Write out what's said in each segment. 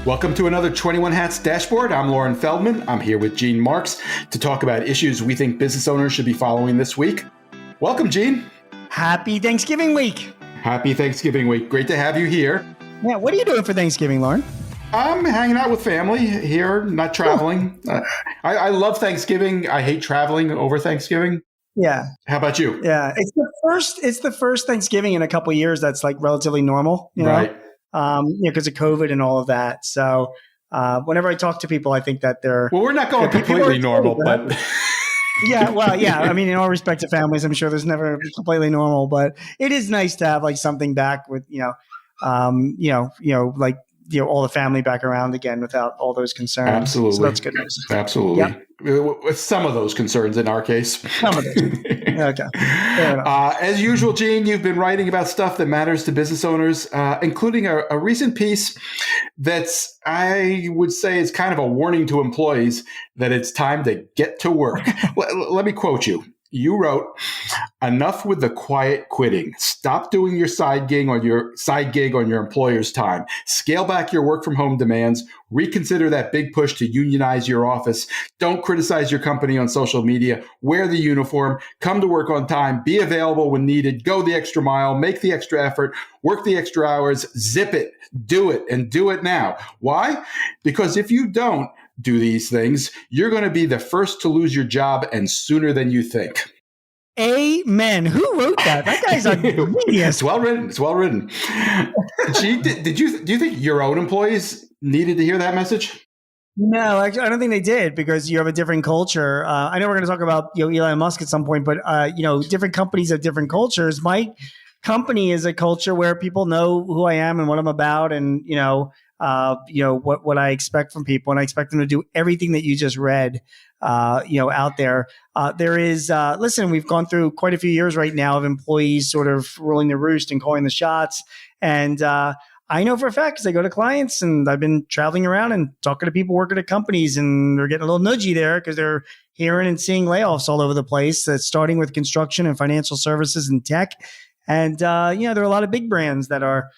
Welcome to another 21 Hats Dashboard. I'm Lauren Feldman. I'm here with Gene Marks to talk about issues we think business owners should be following this week. Welcome, Gene. Happy Thanksgiving week. Happy Thanksgiving week. Great to have you here. Yeah, what are you doing for Thanksgiving, Lauren? I'm hanging out with family here, not traveling. I love Thanksgiving. I hate traveling over Thanksgiving. Yeah. How about you? Yeah, it's the first Thanksgiving in a couple of years that's like relatively normal, Right. Because of COVID and all of that. So whenever I talk to people, I think that they're Well, we're not going completely normal, but yeah. Well, yeah. I mean, in all respect to families, I'm sure there's never completely normal, but it is nice to have like something back with all the family back around again without all those concerns. Absolutely. So that's good news. Absolutely. Yep. With some of those concerns in our case. Some of those. Okay. As usual, Gene, you've been writing about stuff that matters to business owners, including a recent piece that's, I would say, is kind of a warning to employees that it's time to get to work. Let me quote you. You wrote, "Enough with the quiet quitting. Stop doing your side gig on your employer's time. Scale back your work from home demands. Reconsider that big push to unionize your office. Don't criticize your company on social media. Wear the uniform. Come to work on time. Be available when needed. Go the extra mile. Make the extra effort. Work the extra hours. Zip it. Do it, and do it now." Why? Because if you don't do these things, you're going to be the first to lose your job, and sooner than you think. Amen. Who wrote that? That guy's a genius. It's well written. It's well written. Gee, do you think your own employees needed to hear that message? No, actually, I don't think they did, because you have a different culture. I know we're going to talk about Elon Musk at some point, but different companies have different cultures. My company is a culture where people know who I am and what I'm about, and what I expect from people, and I expect them to do everything that you just read, out there. There is, listen, we've gone through quite a few years right now of employees sort of ruling the roost and calling the shots. And I know for a fact, because I go to clients and I've been traveling around and talking to people working at companies, and they're getting a little nudgy there because they're hearing and seeing layoffs all over the place, starting with construction and financial services and tech. And, there are a lot of big brands that are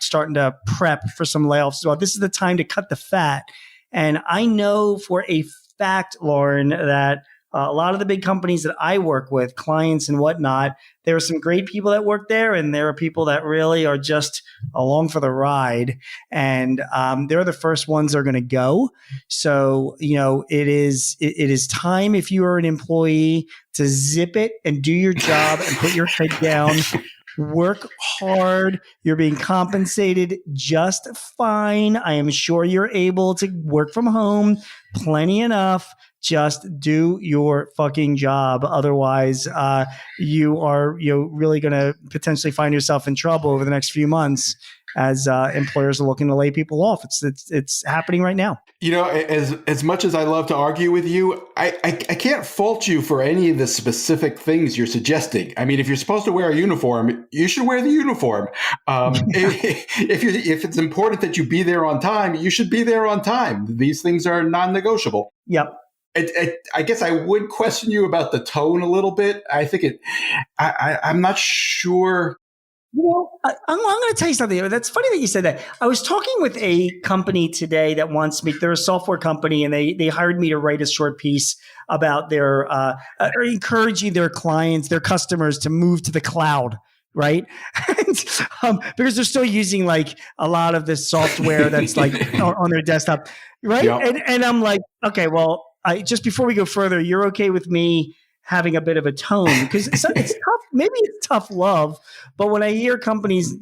starting to prep for some layoffs as well. This is the time to cut the fat. And I know for a fact, Lauren, that a lot of the big companies that I work with, clients and whatnot, there are some great people that work there, and there are people that really are just along for the ride. And they're the first ones that are going to go. So, it is time, if you are an employee, to zip it and do your job and put your head down. Work hard. You're being compensated just fine. I am sure you're able to work from home plenty enough. Just do your fucking job. Otherwise, you are really going to potentially find yourself in trouble over the next few months as employers are looking to lay people off. It's happening right now. As much as I love to argue with you, I can't fault you for any of the specific things you're suggesting. I mean, if you're supposed to wear a uniform, you should wear the uniform. If it's important that you be there on time, you should be there on time. These things are non-negotiable. Yep. I guess I would question you about the tone a little bit. I think I'm not sure. I'm going to tell you something. That's funny that you said that. I was talking with a company today that wants me. They're a software company, and they hired me to write a short piece about their encouraging their clients, their customers, to move to the cloud. Right. Because they're still using like a lot of this software that's like on their desktop. Right. Yep. And I'm like, okay, well, just before we go further, you're okay with me having a bit of a tone, because it's tough. Maybe it's tough love, but when I hear companies,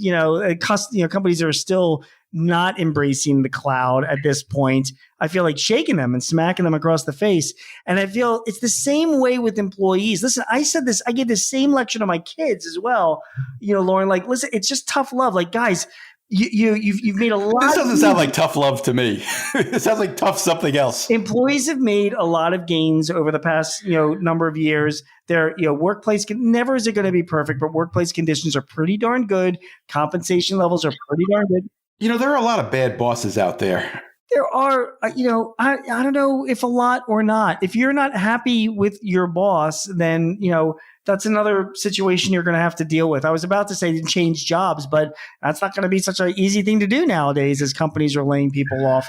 companies are still not embracing the cloud at this point, I feel like shaking them and smacking them across the face. And I feel it's the same way with employees. Listen, I said this, I gave the same lecture to my kids as well. Lauren, like, listen, it's just tough love. Like, guys, you've made a lot. This doesn't sound like tough love to me. It sounds like tough something else. Employees have made a lot of gains over the past number of years. Their workplace never is it going to be perfect, but workplace conditions are pretty darn good. Compensation levels are pretty darn good. There are a lot of bad bosses out there. There are, I don't know if a lot or not. If you're not happy with your boss, then that's another situation you're going to have to deal with. I was about to say change jobs, but that's not going to be such an easy thing to do nowadays as companies are laying people off.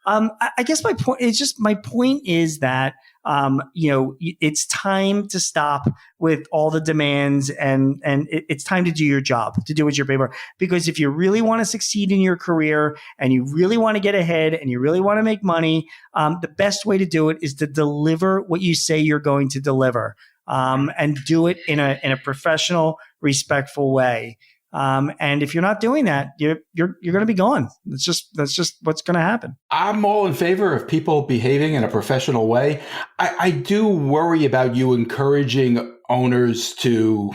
I guess my point is that, it's time to stop with all the demands and it's time to do your job, to do what you're paid for. Because if you really want to succeed in your career and you really want to get ahead and you really want to make money, the best way to do it is to deliver what you say you're going to deliver, and do it in a professional, respectful way. And if you're not doing that, you're going to be gone. That's just what's going to happen. I'm all in favor of people behaving in a professional way. I do worry about you encouraging owners to,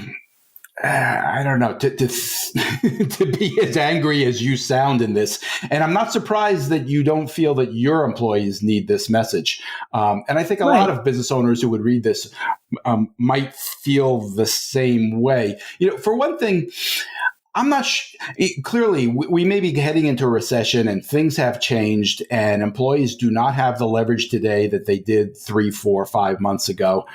I don't know, to be as angry as you sound in this. And I'm not surprised that you don't feel that your employees need this message. And I think a lot of business owners who would read this might feel the same way. For one thing, I'm not clearly, we may be heading into a recession and things have changed and employees do not have the leverage today that they did 3, 4, 5 months ago.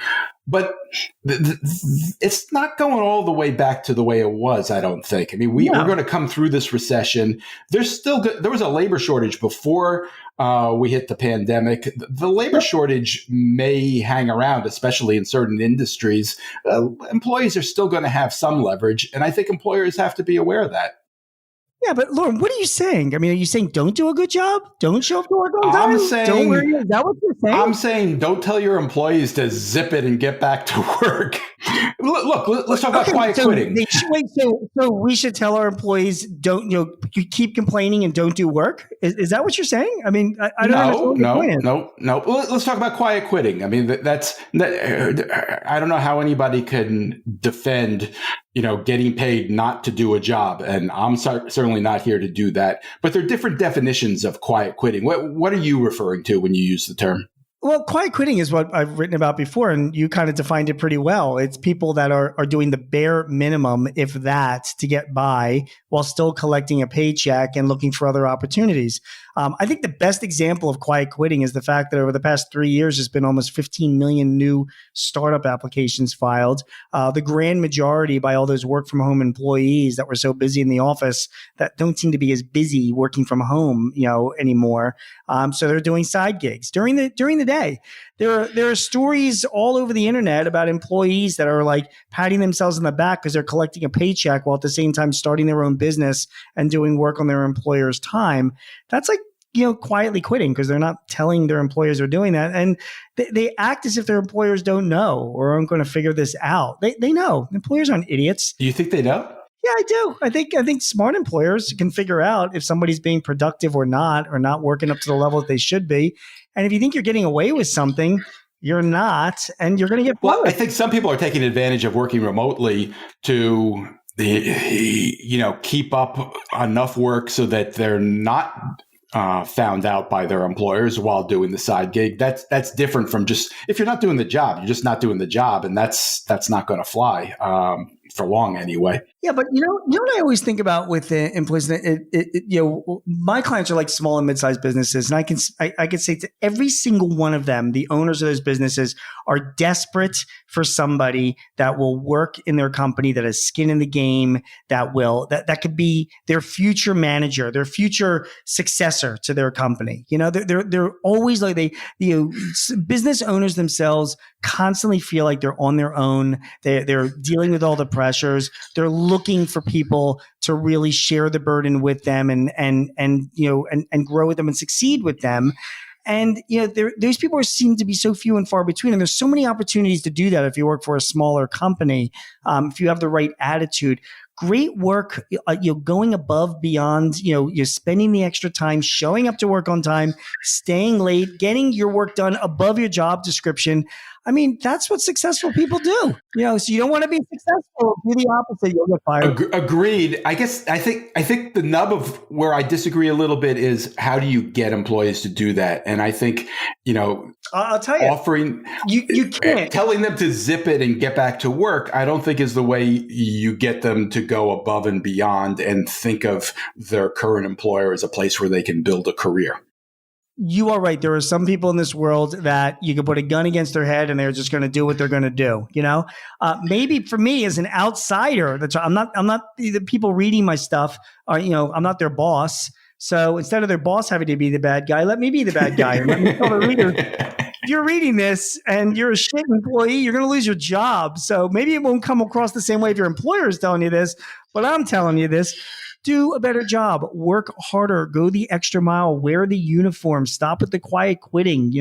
But it's not going all the way back to the way it was, I don't think. I mean, we're going to come through this recession. There was a labor shortage before we hit the pandemic. The labor shortage may hang around, especially in certain industries. Employees are still going to have some leverage, and I think employers have to be aware of that. Yeah, but Lauren, what are you saying? I mean, are you saying don't do a good job? Don't show up to work on time? I'm saying, don't worry. Is that what you're saying? I'm saying don't tell your employees to zip it and get back to work. Look, let's talk about quiet quitting. So we should tell our employees don't, you keep complaining and don't do work? Is that what you're saying? I mean, I don't understand. No. Let's talk about quiet quitting. I mean, I don't know how anybody can defend getting paid not to do a job. And I'm certainly not here to do that. But there are different definitions of quiet quitting. What are you referring to when you use the term? Well, quiet quitting is what I've written about before, and you kind of defined it pretty well. It's people that are doing the bare minimum, if that, to get by while still collecting a paycheck and looking for other opportunities. I think the best example of quiet quitting is the fact that over the past 3 years, there's been almost 15 million new startup applications filed. The grand majority by all those work from home employees that were so busy in the office that don't seem to be as busy working from home, anymore. So they're doing side gigs during the day. There are stories all over the internet about employees that are like patting themselves on the back because they're collecting a paycheck while at the same time starting their own business and doing work on their employer's time. That's like, quietly quitting because they're not telling their employers they're doing that. And they act as if their employers don't know or aren't going to figure this out. They know. Employers aren't idiots. Do you think they know? Yeah, I do. I think smart employers can figure out if somebody's being productive or not working up to the level that they should be. And if you think you're getting away with something, you're not, and you're going to get fired. Well, I think some people are taking advantage of working remotely to, keep up enough work so that they're not found out by their employers while doing the side gig. That's different from just, if you're not doing the job, you're just not doing the job, and that's not going to fly for long anyway. Yeah, but what I always think about with the employees, my clients are like small and mid-sized businesses, and I can say to every single one of them, the owners of those businesses are desperate for somebody that will work in their company, that has skin in the game, that could be their future manager, their future successor to their company. They're always like business owners themselves constantly feel like they're on their own. They're dealing with all the pressures. They're looking for people to really share the burden with them and grow with them and succeed with them. And those people seem to be so few and far between, and there's so many opportunities to do that if you work for a smaller company, if you have the right attitude. Great work, going above, beyond, you're spending the extra time, showing up to work on time, staying late, getting your work done above your job description. I mean, that's what successful people do. So you don't want to be successful. Do the opposite, you'll get fired. Agreed. I think the nub of where I disagree a little bit is, how do you get employees to do that? And I think, I'll tell you, offering you can't, telling them to zip it and get back to work, I don't think is the way you get them to go above and beyond and think of their current employer as a place where they can build a career. you are right. There are some people in this world that you can put a gun against their head and they're just going to do what they're going to do. Maybe for me as an outsider, I'm not the people reading my stuff are, I'm not their boss. So instead of their boss having to be the bad guy, let me be the bad guy. And let me tell the reader, if you're reading this and you're a shit employee, you're going to lose your job. So maybe it won't come across the same way if your employer is telling you this, but I'm telling you this. Do a better job, work harder, go the extra mile, wear the uniform, stop with the quiet quitting.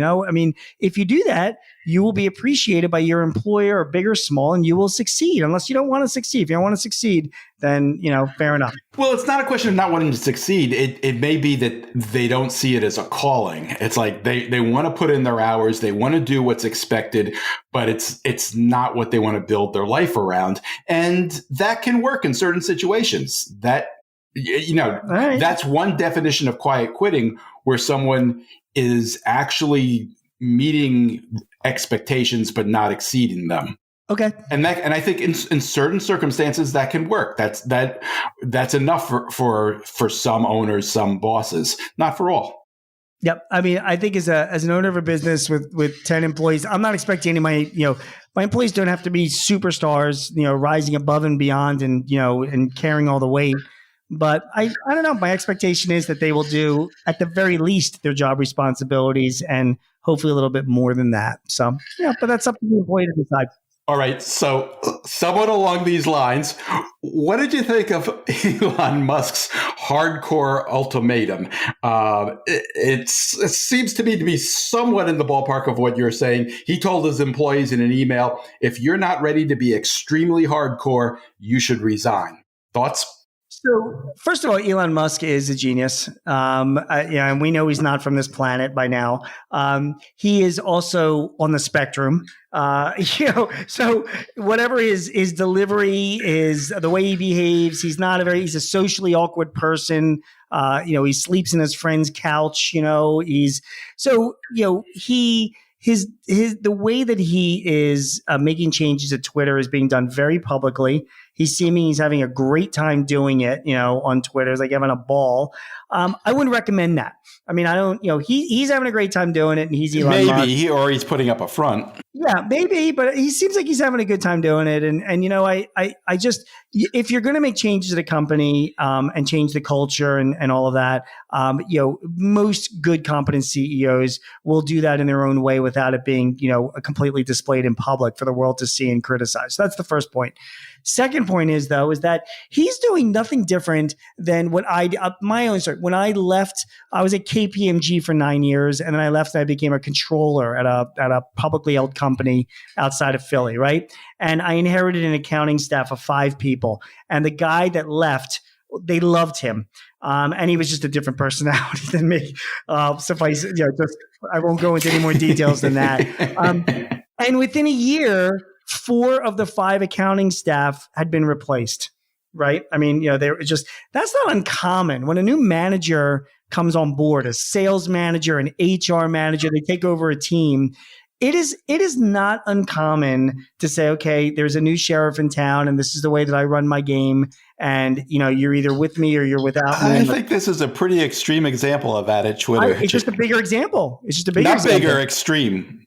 If you do that, you will be appreciated by your employer, big or small, and you will succeed unless you don't want to succeed. If you don't want to succeed, then, fair enough. Well, it's not a question of not wanting to succeed. It may be that they don't see it as a calling. It's like they want to put in their hours. They want to do what's expected, but it's not what they want to build their life around. And that can work in certain situations. Right. That's one definition of quiet quitting, where someone is actually meeting expectations but not exceeding them. Okay. And I think in certain circumstances that can work. That's enough for some owners, some bosses, not for all. Yep. I think as an owner of a business with 10 employees, I'm not expecting any of my employees don't have to be superstars, rising above and beyond and carrying all the weight. But I don't know. My expectation is that they will do, at the very least, their job responsibilities and hopefully a little bit more than that. So, but that's up to the employee to decide. All right. So somewhat along these lines, what did you think of Elon Musk's hardcore ultimatum? It seems to me to be somewhat in the ballpark of what you're saying. He told his employees in an email, if you're not ready to be extremely hardcore, you should resign. Thoughts? So, first of all, Elon Musk is a genius. And we know he's not from this planet by now. He is also on the spectrum. So whatever his delivery is, the way he behaves, he's a socially awkward person. He sleeps in his friend's couch. The way that he is making changes at Twitter is being done very publicly. He's having a great time doing it, on Twitter. It's like having a ball. I wouldn't recommend that. He's having a great time doing it, and he's Elon Musk. Maybe, or he's putting up a front. Yeah, maybe, but he seems like he's having a good time doing it. And I just, if you're going to make changes at a company and change the culture and all of that, most good, competent CEOs will do that in their own way without it being, completely displayed in public for the world to see and criticize. So that's the first point. Second point is that he's doing nothing different than what my own story. When I left, I was at KPMG for 9 years, and then I left and I became a controller at a publicly held company outside of Philly, right? And I inherited an accounting staff of 5 people. And the guy that left, they loved him. And he was just a different personality than me. I won't go into any more details than that. And within a year, 4 of the 5 accounting staff had been replaced, right? They were just, that's not uncommon. When a new manager comes on board, a sales manager, an HR manager, they take over a team. It is not uncommon to say, okay, there's a new sheriff in town and this is the way that I run my game. And, you're either with me or you're without me. I think this is a pretty extreme example of that at Twitter. It's just a bigger example. It's just a bigger example. Not bigger, extreme.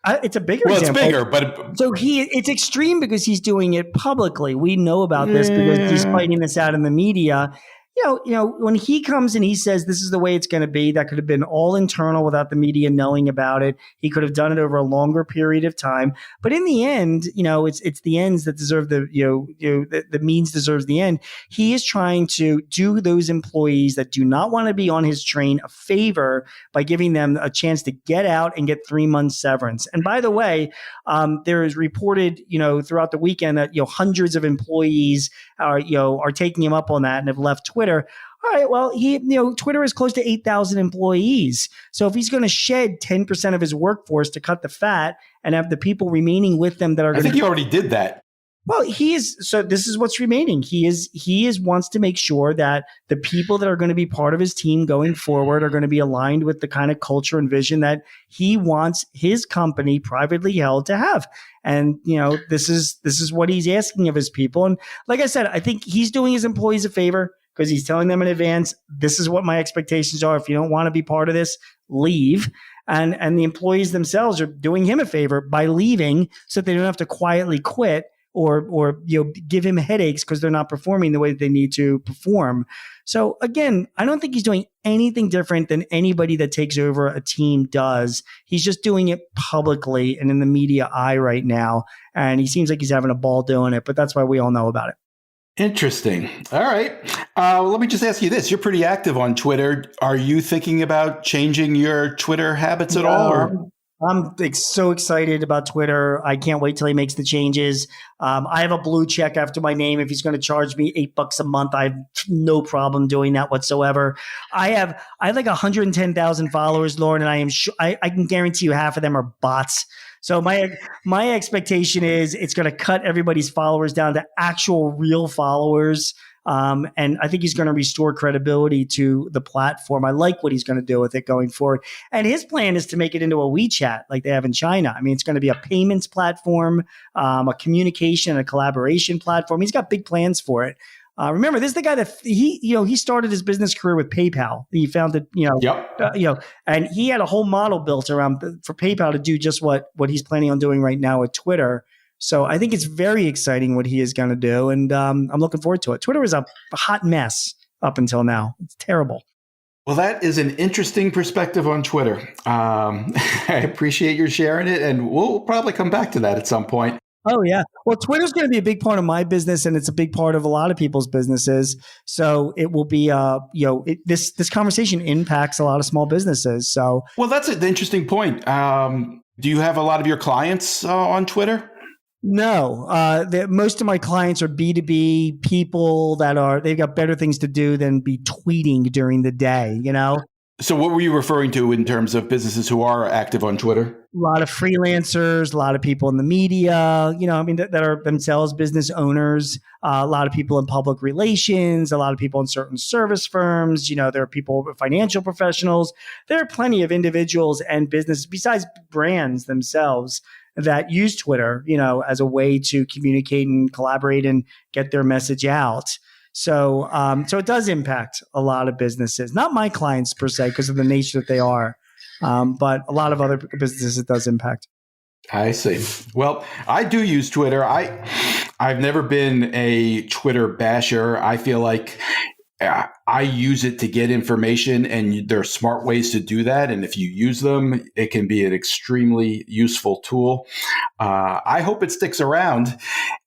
It's a bigger example. Well, it's bigger, but so it's extreme because he's doing it publicly. We know about this because he's fighting this out in the media. When he comes and he says this is the way it's going to be, that could have been all internal without the media knowing about it. He could have done it over a longer period of time. But in the end, it's the ends that deserve the means deserves the end. He is trying to do those employees that do not want to be on his train a favor by giving them a chance to get out and get 3 months severance. And by the way, there is reported, throughout the weekend that, hundreds of employees are taking him up on that and have left Twitter. All right, well, Twitter is close to 8,000 employees. So if he's going to shed 10% of his workforce to cut the fat and have the people remaining with them that are going to... I think he already did that. Well, so this is what's remaining. He wants to make sure that the people that are going to be part of his team going forward are going to be aligned with the kind of culture and vision that he wants his company privately held to have. And, this is what he's asking of his people. And like I said, I think he's doing his employees a favor because he's telling them in advance, this is what my expectations are. If you don't want to be part of this, leave. And the employees themselves are doing him a favor by leaving so that they don't have to quietly quit or give him headaches because they're not performing the way that they need to perform. So again, I don't think he's doing anything different than anybody that takes over a team does. He's just doing it publicly and in the media eye right now. And he seems like he's having a ball doing it, but that's why we all know about it. Interesting. All right. Let me just ask you this. You're pretty active on Twitter. Are you thinking about changing your Twitter habits at all? Or? I'm so excited about Twitter. I can't wait till he makes the changes. I have a blue check after my name. If he's going to charge me $8 a month, I have no problem doing that whatsoever. I have like 110,000 followers, Lauren, and I am I can guarantee you half of them are bots. So my expectation is it's going to cut everybody's followers down to actual real followers. And I think he's going to restore credibility to the platform. I like what he's going to do with it going forward. And his plan is to make it into a WeChat like they have in China. I mean, it's going to be a payments platform, a communication, a collaboration platform. He's got big plans for it. Remember, this is the guy that he started his business career with PayPal. He founded, and he had a whole model built around for PayPal to do just what he's planning on doing right now with Twitter. So I think it's very exciting what he is going to do, and I'm looking forward to it. Twitter is a hot mess up until now. It's terrible. Well, that is an interesting perspective on Twitter. I appreciate your sharing it, and we'll probably come back to that at some point. Oh, yeah. Well, Twitter's going to be a big part of my business, and it's a big part of a lot of people's businesses. So it will be, this conversation impacts a lot of small businesses. So, well, that's an interesting point. Do you have a lot of your clients on Twitter? No, most of my clients are B2B people they've got better things to do than be tweeting during the day, So what were you referring to in terms of businesses who are active on Twitter? A lot of freelancers, a lot of people in the media, that are themselves business owners, a lot of people in public relations, a lot of people in certain service firms. There are people, financial professionals. There are plenty of individuals and businesses besides brands themselves that use Twitter, as a way to communicate and collaborate and get their message out. So it does impact a lot of businesses, not my clients per se, because of the nature that they are, but a lot of other businesses it does impact. I see. Well, I do use Twitter. I've never been a Twitter basher. I feel like I use it to get information, and there are smart ways to do that. And if you use them, it can be an extremely useful tool. I hope it sticks around,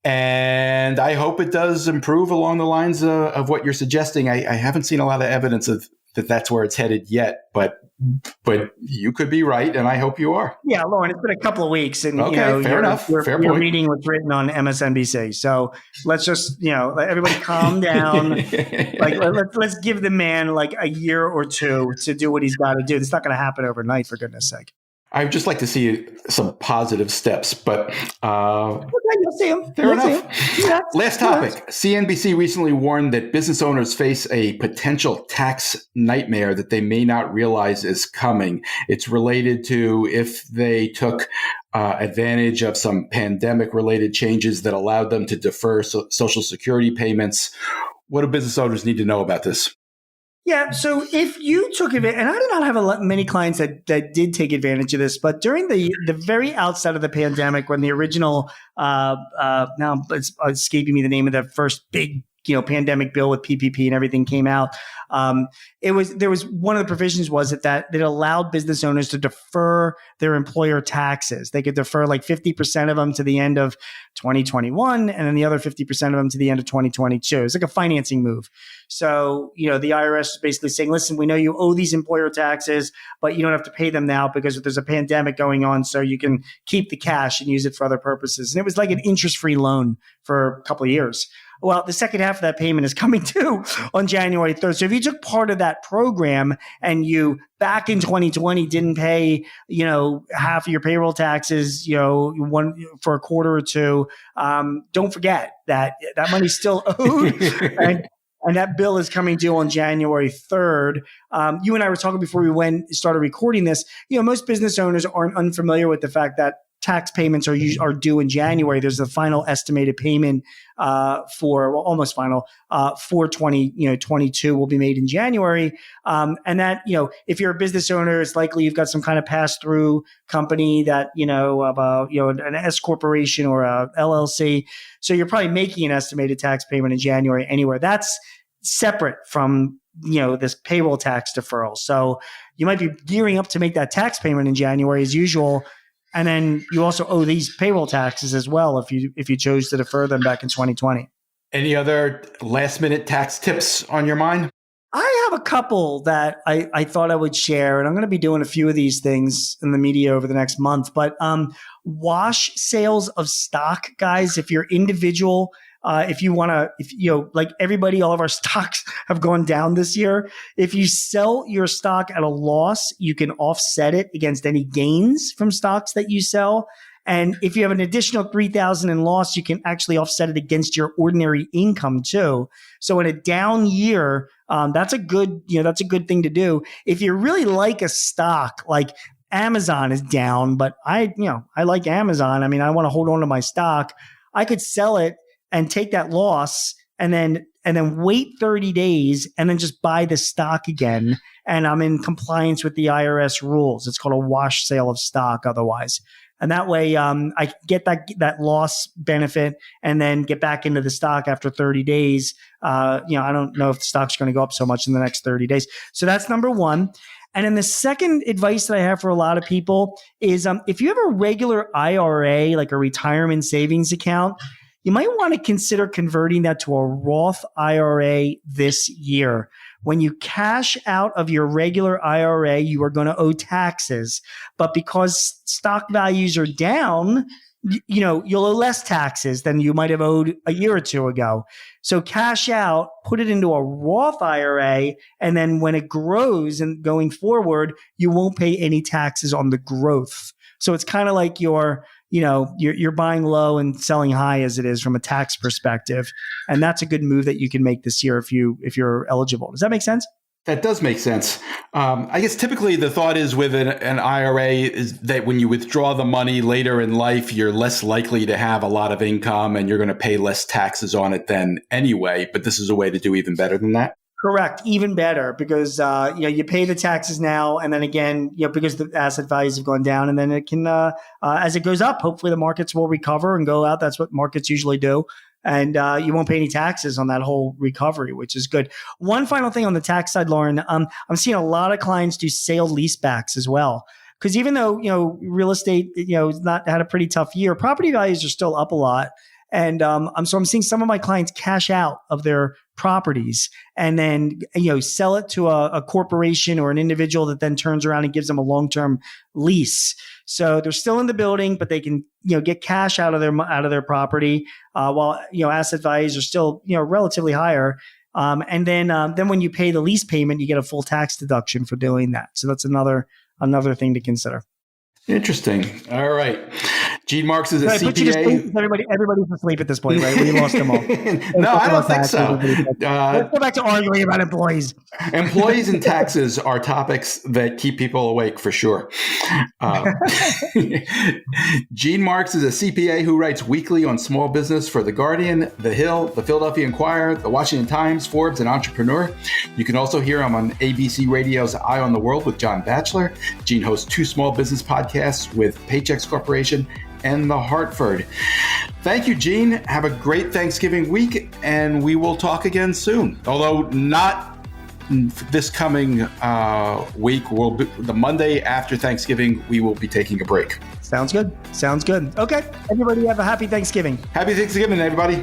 and I hope it does improve along the lines of what you're suggesting. I haven't seen a lot of evidence of that's where it's headed yet, but you could be right, and I hope you are. Yeah, Lauren, it's been a couple of weeks, and okay, fair enough. Fair point. Your meeting was written on MSNBC, so let's just let everybody calm down. Let's give the man like a year or two to do what he's got to do. It's not going to happen overnight, for goodness sake. I'd just like to see some positive steps, but you'll see them. Fair enough. Yeah. Last topic. CNBC recently warned that business owners face a potential tax nightmare that they may not realize is coming. It's related to if they took advantage of some pandemic-related changes that allowed them to defer Social Security payments. What do business owners need to know about this? Yeah. So if you took advantage, and I did not have many clients that did take advantage of this, but during the very outset of the pandemic, when the original, now it's escaping me the name of the first big, pandemic bill with PPP and everything came out. There was one of the provisions was that it allowed business owners to defer their employer taxes. They could defer like 50% of them to the end of 2021, and then the other 50% of them to the end of 2022. It's like a financing move. So, the IRS is basically saying, listen, we know you owe these employer taxes, but you don't have to pay them now because there's a pandemic going on. So you can keep the cash and use it for other purposes. And it was like an interest-free loan for a couple of years. Well, the second half of that payment is coming due on January 3rd. So if you took part of that program and you back in 2020 didn't pay, half of your payroll taxes, for a quarter or two, don't forget that money's still owed. And that bill is coming due on January 3rd. You and I were talking before we started recording this. Most business owners aren't unfamiliar with the fact that tax payments are due in January. There's a final estimated payment almost final for 2022 will be made in January. And that, if you're a business owner, it's likely you've got some kind of pass-through company that, an S corporation or a LLC. So you're probably making an estimated tax payment in January anywhere. That's separate from, this payroll tax deferral. So you might be gearing up to make that tax payment in January as usual. And then you also owe these payroll taxes as well if you chose to defer them back in 2020. Any other last minute tax tips on your mind? I have a couple that I thought I would share, and I'm going to be doing a few of these things in the media over the next month. But wash sales of stock, guys, if you're individual, if you want to, like everybody, all of our stocks have gone down this year. If you sell your stock at a loss, you can offset it against any gains from stocks that you sell. And if you have an additional $3,000 in loss, you can actually offset it against your ordinary income too. So in a down year, that's a good thing to do. If you really like a stock, like Amazon is down, but I like Amazon. I mean, I want to hold on to my stock. I could sell it and take that loss and then wait 30 days and then just buy the stock again. And I'm in compliance with the IRS rules. It's called a wash sale of stock otherwise. And that way, I get that loss benefit and then get back into the stock after 30 days. I don't know if the stock's going to go up so much in the next 30 days. So that's number one. And then the second advice that I have for a lot of people is if you have a regular IRA, like a retirement savings account, you might want to consider converting that to a Roth IRA this year. When you cash out of your regular IRA, you are going to owe taxes. But because stock values are down, you'll owe less taxes than you might have owed a year or two ago. So cash out, put it into a Roth IRA, and then when it grows and going forward, you won't pay any taxes on the growth. So it's kind of like you're buying low and selling high as it is from a tax perspective. And that's a good move that you can make this year if you're eligible. Does that make sense? That does make sense. I guess typically the thought is with an IRA is that when you withdraw the money later in life, you're less likely to have a lot of income and you're going to pay less taxes on it then anyway. But this is a way to do even better than that. Correct. Even better because, you pay the taxes now. And then again, because the asset values have gone down and then it can, as it goes up, hopefully the markets will recover and go out. That's what markets usually do. And you won't pay any taxes on that whole recovery, which is good. One final thing on the tax side, Lauren, I'm seeing a lot of clients do sale leasebacks as well. Because even though, real estate, had a pretty tough year, property values are still up a lot. And I'm seeing some of my clients cash out of their properties and then, sell it to a corporation or an individual that then turns around and gives them a long-term lease. So they're still in the building, but they can, get cash out of their property while, asset values are still, relatively higher. And then when you pay the lease payment, you get a full tax deduction for doing that. So that's another thing to consider. Interesting. All right. Gene Marks is a CPA. Everybody's asleep at this point, right? We lost them all. No, I don't think so. Let's go back to arguing about employees. Employees and taxes are topics that keep people awake for sure. Gene Marks is a CPA who writes weekly on small business for The Guardian, The Hill, The Philadelphia Inquirer, The Washington Times, Forbes, and Entrepreneur. You can also hear him on ABC Radio's Eye on the World with John Batchelor. Gene hosts 2 small business podcasts with Paychex Corporation and The Hartford. Thank you, Gene. Have a great Thanksgiving week, and we will talk again soon. Although not this coming week, the Monday after Thanksgiving, we will be taking a break. Sounds good. Okay. Everybody have a happy Thanksgiving. Happy Thanksgiving, everybody.